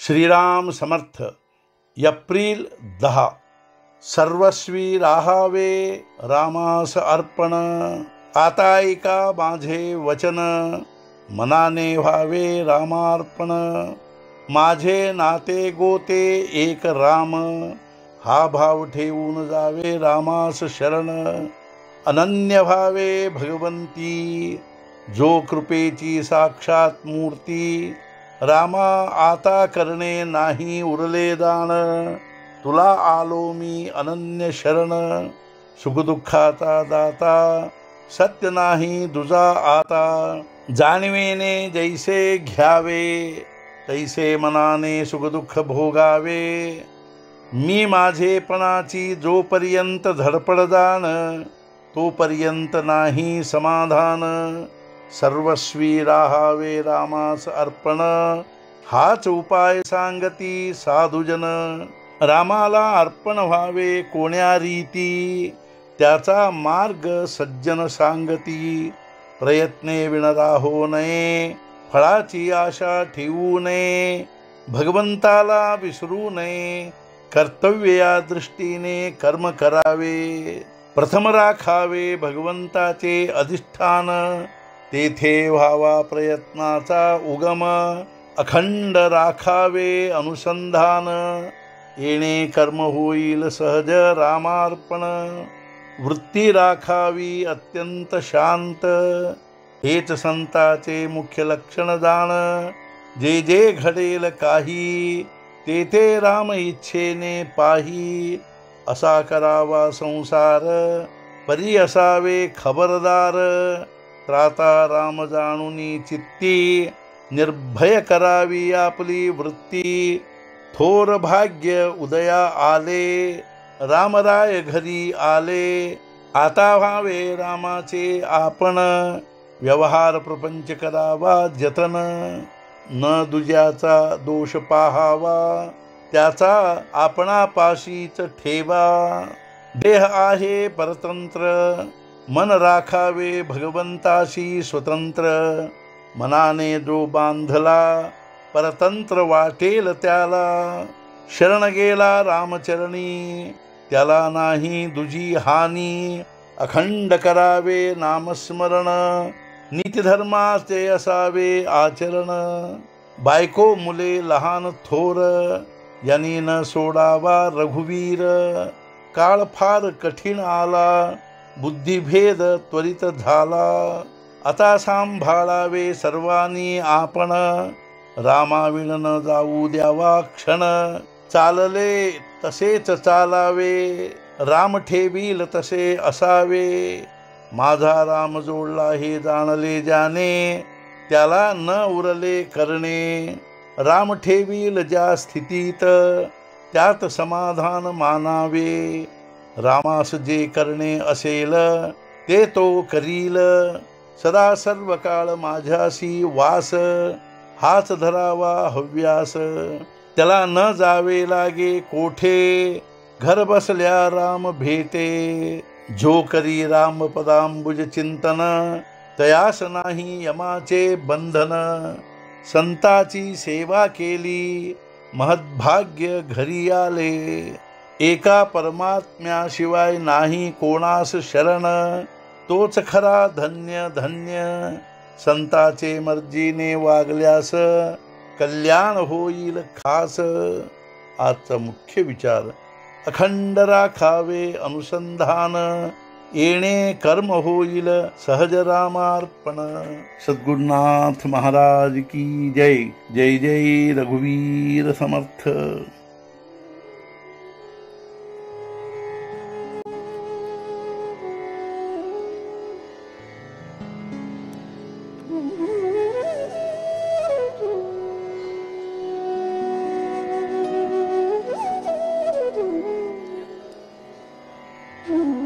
Shriram Samarth. April 10. सर्वस्वी राहावे रामास अर्पण. आता ऐका माझे वचन, मनाने व्हावे रामार्पण. माझे नाते गोते एक राम, हा भाव ठेवून जावे रामास शरण. अनन्य भावे भगवंती, जो कृपेची साक्षात मूर्ती. रामा आता करणे नाही उरले दान, तुला आलो मी अनन्य शरण. सुखदुःखाचा दाता, सत्य नाही दुजा आता. जाणवेने जैसे घ्यावे, तैसे मनाने सुखदुःख भोगावे. मी माझेपणाची जोपर्यंत धडपड जाण, तोपर्यंत नाही समाधान. सर्वस्वी राहावे रामास अर्पण, हाच उपाय सांगती साधुजन. रामाला अर्पण व्हावे कोण्या रीती, त्याचा मार्ग सज्जन सांगती. प्रयत्ने विण राहो नये, फळाची आशा ठेवू नये. भगवंताला विसरू नये, कर्तव्य या दृष्टीने कर्म करावे. प्रथम राखावे भगवंताचे अधिष्ठान, तेथे व्हावा प्रयत्नाचा उगम. अखंड राखावे अनुसंधान, येणे कर्म होईल सहज रामार्पण. वृत्ती राखावी अत्यंत शांत, हेच संताचे मुख्य लक्षण जाण. जे जे घडेल काही, तेथे राम इच्छेने पाही. असा करावा संसार, परी असावे खबरदार. त्राता राम जाणुनी चित्ती, निर्भय करावी आपली वृत्ती. थोर भाग्य उदया आले, रामराय घरी आले. आता व्हावे रामाचे आपण, व्यवहार प्रपंच करावा जतन. न दुजाचा दोष पाहावा, त्याचा आपणापाशीच ठेवा. देह आहे परतंत्र, मन राखावे भगवंताशी स्वतंत्र. मनाने जो बांधला, परतंत्र वाटेल त्याला. शरण गेला रामचरणी, त्याला नाही दुजी हानी. अखंड करावे नामस्मरण, नीतिधर्माचे असावे आचरण. बायको मुले लहान थोर, यांनी न सोडावा रघुवीर. काळ फार कठीण आला, बुद्धिभेद त्वरित झाला. आता सांभाळावे सर्वांनी आपण, रामाविण न जाऊ द्यावा क्षण. चालले तसेच चालावे, राम ठेवील तसे असावे. माझा राम जोडला हे जाणले ज्याने, त्याला न उरले करणे. राम ठेवील ज्या स्थितीत, त्यात समाधान मानावे. रामास जे करणे असेल, ते तो करील. सदा सर्व काळ माझ्याशी वास, हाच धरावा हव्यास. त्याला न जावे लागे कोठे, घर बसल्या राम भेटे. जो करी राम पदांबुज चिंतन, तयास नाही यमाचे बंधन. संताची सेवा केली, महद्भाग्य घरी आले. एका परमात्म्याशिवाय नाही कोणास शरण, तोच खरा धन्य धन्य. संताचे मर्जीने वागल्यास, कल्याण होईल खास. आजचा मुख्य विचार, अखंड राखावे अनुसंधान. येणे कर्म होईल सहज रामार्पण. सद्गुरुनाथ महाराज की जय. जय जय रघुवीर समर्थ. Mm-hmm.